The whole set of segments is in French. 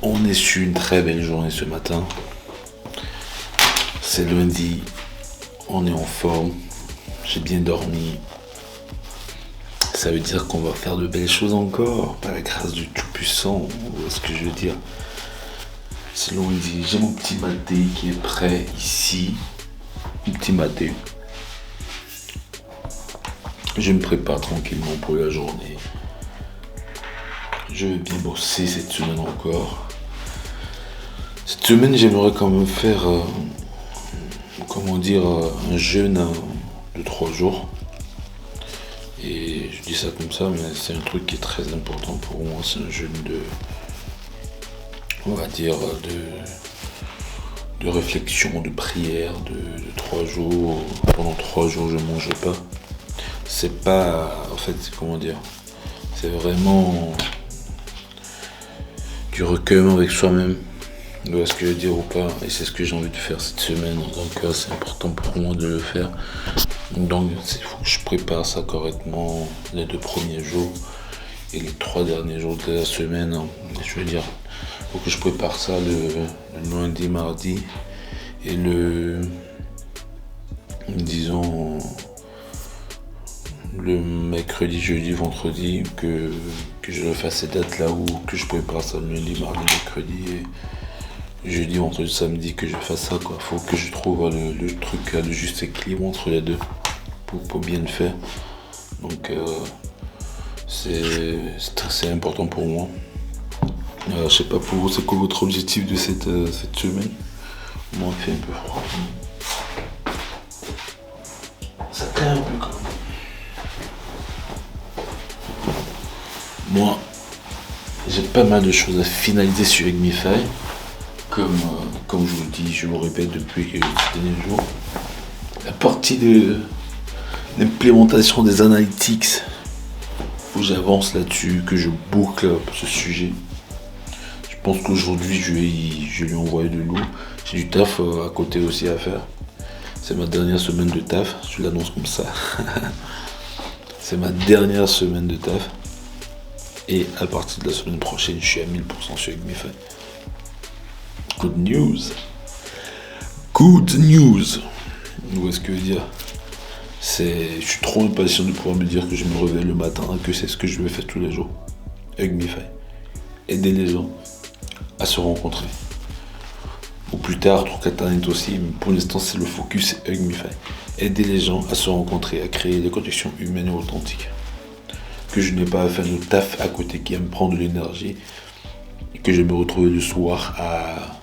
On est sur une très belle journée ce matin. C'est lundi, on est en forme, j'ai bien dormi. Ça veut dire qu'on va faire de belles choses encore, par la grâce du Tout-Puissant. Vous voyez ce que je veux dire? C'est lundi, j'ai mon petit maté qui est prêt ici. Mon petit maté. Je me prépare tranquillement pour la journée. Je vais bien bosser cette semaine encore. Cette semaine, j'aimerais quand même faire, un jeûne de 3 jours. Et je dis ça comme ça, mais c'est un truc qui est très important pour moi. C'est un jeûne de réflexion, de prière, de 3 jours. Pendant 3 jours, je ne mange pas. C'est pas, c'est vraiment du recueillement avec soi-même. Vous voyez ce que je veux dire ou pas? Et c'est ce que j'ai envie de faire cette semaine. Donc c'est important pour moi de le faire. Donc il faut que je prépare ça correctement les 2 premiers jours et les 3 derniers jours de la semaine. Je veux dire, il faut que je prépare ça le lundi, mardi et le mercredi, jeudi, vendredi, que je le fasse ces dates là où que je prépare ça le lundi, mardi, mercredi et jeudi, vendredi, samedi, que je fasse ça quoi. Faut que je trouve le truc, le juste équilibre entre les deux pour bien le faire. Donc c'est important pour moi. Je sais pas pour vous, c'est quoi votre objectif de cette semaine? Moi, il fait un peu froid. Ça craint un peu quand même. Moi, j'ai pas mal de choses à finaliser sur Igmify. Comme je vous le dis, je vous répète depuis ces derniers jours. La partie de l'implémentation des analytics, faut que j'avance là-dessus, que je boucle ce sujet. Je pense qu'aujourd'hui, je vais lui envoyer de l'eau. J'ai du taf à côté aussi à faire. C'est ma dernière semaine de taf, je l'annonce comme ça. C'est ma dernière semaine de taf. Et à partir de la semaine prochaine, je suis à 1000% sur Igmify. Good news. Good news. Vous voyez ce que je veux dire? Je suis trop impatient de pouvoir me dire que je me réveille le matin et que c'est ce que je vais faire tous les jours. Igmify. Aider les gens à se rencontrer. Ou plus tard, truc internet aussi, mais pour l'instant, c'est le focus Igmify. Aider les gens à se rencontrer, à créer des connexions humaines et authentiques. Que je n'ai pas à faire de taf à côté qui va me prendre de l'énergie. Et que je vais me retrouver le soir à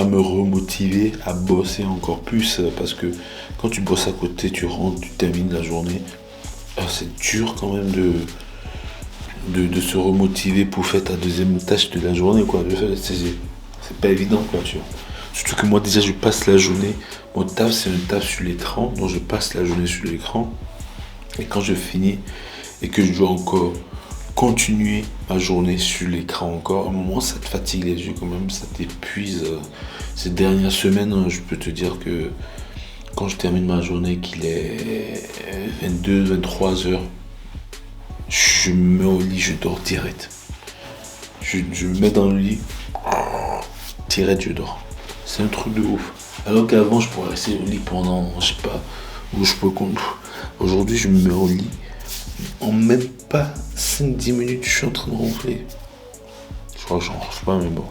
me remotiver, à bosser encore plus, parce que quand tu bosses à côté, tu rentres, tu termines la journée, c'est dur quand même de se remotiver pour faire ta deuxième tâche de la journée, quoi. C'est pas évident, quoi, tu vois. Surtout que moi déjà je passe la journée, mon taf c'est un taf sur l'écran, donc je passe la journée sur l'écran, et quand je finis et que je dois encore continuer ma journée sur l'écran encore, à un moment ça te fatigue les yeux quand même, ça t'épuise. Ces dernières semaines, je peux te dire que quand je termine ma journée, qu'il est 22-23 heures, je me mets au lit, je dors direct. Je me mets dans le lit, direct je dors. C'est un truc de ouf. Alors qu'avant je pourrais rester au lit pendant, je sais pas, où je peux compter. Aujourd'hui je me mets au lit, en même pas 5-10 minutes, je suis en train de ronfler. Je crois que j'en ronfle pas, mais bon.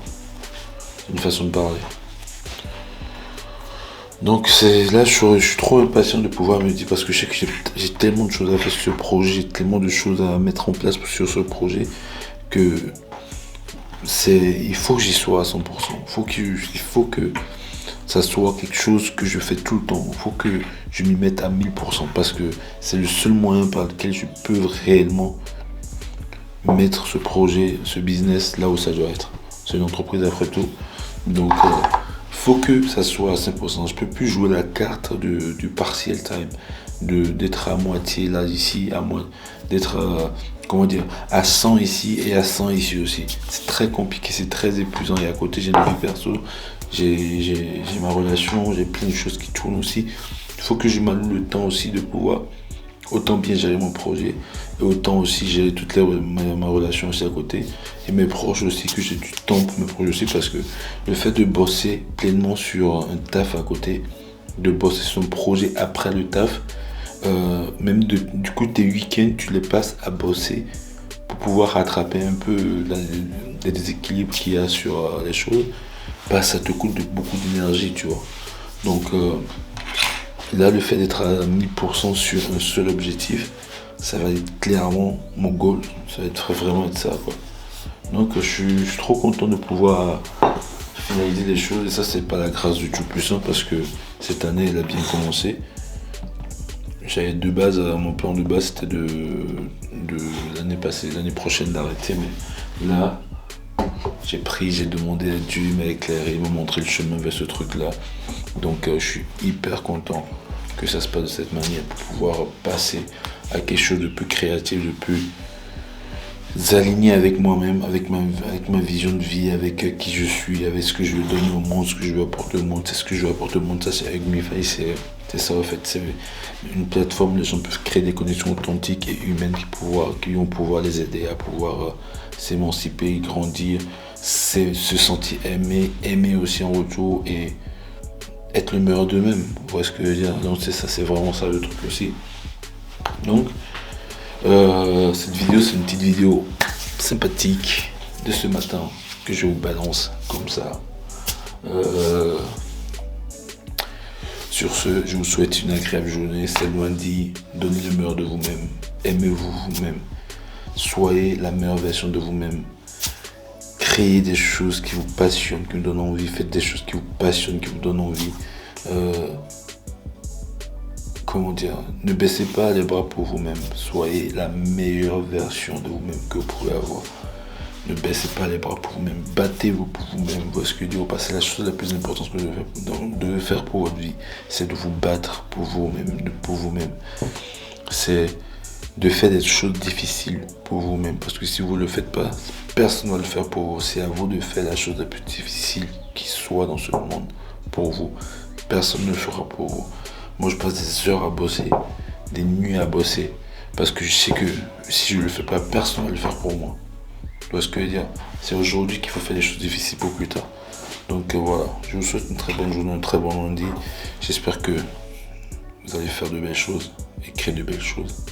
C'est une façon de parler. Donc là, je suis trop impatient de pouvoir me dire, parce que je sais que j'ai tellement de choses à faire sur ce projet, j'ai tellement de choses à mettre en place sur ce projet, que il faut que j'y sois à 100%. Il faut que ça soit quelque chose que je fais tout le temps. Il faut que je m'y mette à 1000%, parce que c'est le seul moyen par lequel je peux réellement mettre ce projet, ce business là où ça doit être. C'est une entreprise après tout. Donc faut que ça soit à 5%. Je peux plus jouer la carte du partial time, d'être à moitié là ici, d'être à 100 ici et à 100 ici aussi. C'est très compliqué, c'est très épuisant. Et à côté j'ai une vie perso, j'ai ma relation, j'ai plein de choses qui tournent aussi. Il faut que je m'alloue le temps aussi de pouvoir autant bien gérer mon projet et autant aussi gérer ma relation aussi à côté et mes proches aussi, que j'ai du temps pour mes projets aussi, parce que le fait de bosser pleinement sur un taf à côté, de bosser sur un projet après le taf, du coup tes week-ends tu les passes à bosser pour pouvoir rattraper un peu les déséquilibres qu'il y a sur les choses, bah ça te coûte beaucoup d'énergie, tu vois. Donc là, le fait d'être à 1000% sur un seul objectif, ça va être clairement mon goal. Ça va vraiment être ça, quoi. Donc je suis trop content de pouvoir finaliser les choses. Et ça, c'est pas la grâce du Tout-Puissant, parce que cette année, elle a bien commencé. J'avais de base, mon plan de base, c'était de l'année prochaine d'arrêter. Mais là, j'ai demandé à Dieu, il m'a éclairé, il m'a montré le chemin vers ce truc-là. Donc je suis hyper content que ça se passe de cette manière, pour pouvoir passer à quelque chose de plus créatif, de plus aligné avec moi-même, avec ma vision de vie, avec qui je suis, avec ce que je veux donner au monde, ce que je veux apporter au monde. C'est ce que je veux apporter au monde, ça c'est avec MiFi, c'est ça en fait. C'est une plateforme où les gens peuvent créer des connexions authentiques et humaines qui vont pouvoir les aider à pouvoir s'émanciper, grandir, se sentir aimer aussi en retour, et être le meilleur d'eux-mêmes. Vous voyez ce que je veux dire? Donc c'est ça, c'est vraiment ça le truc aussi. Donc cette vidéo, c'est une petite vidéo sympathique de ce matin que je vous balance comme ça. Sur ce, je vous souhaite une agréable journée. C'est loin dit, donnez le meilleur de vous-même, aimez-vous vous-même, soyez la meilleure version de vous-même. Créez des choses qui vous passionnent, qui vous donnent envie. Faites des choses qui vous passionnent, qui vous donnent envie. Ne baissez pas les bras pour vous-même. Soyez la meilleure version de vous-même que vous pouvez avoir. Ne baissez pas les bras pour vous-même. Battez-vous pour vous-même. Vous voyez ce que je dis? C'est la chose la plus importante que vous devez faire pour votre vie. C'est de vous battre pour vous-même. C'est de faire des choses difficiles pour vous-même. Parce que si vous ne le faites pas, personne ne va le faire pour vous. C'est à vous de faire la chose la plus difficile qui soit dans ce monde pour vous. Personne ne le fera pour vous. Moi, je passe des heures à bosser, des nuits à bosser, parce que je sais que si je ne le fais pas, personne ne va le faire pour moi. Tu vois ce que je veux dire? C'est aujourd'hui qu'il faut faire des choses difficiles pour plus tard. Donc voilà, je vous souhaite une très bonne journée, un très bon lundi. J'espère que vous allez faire de belles choses et créer de belles choses.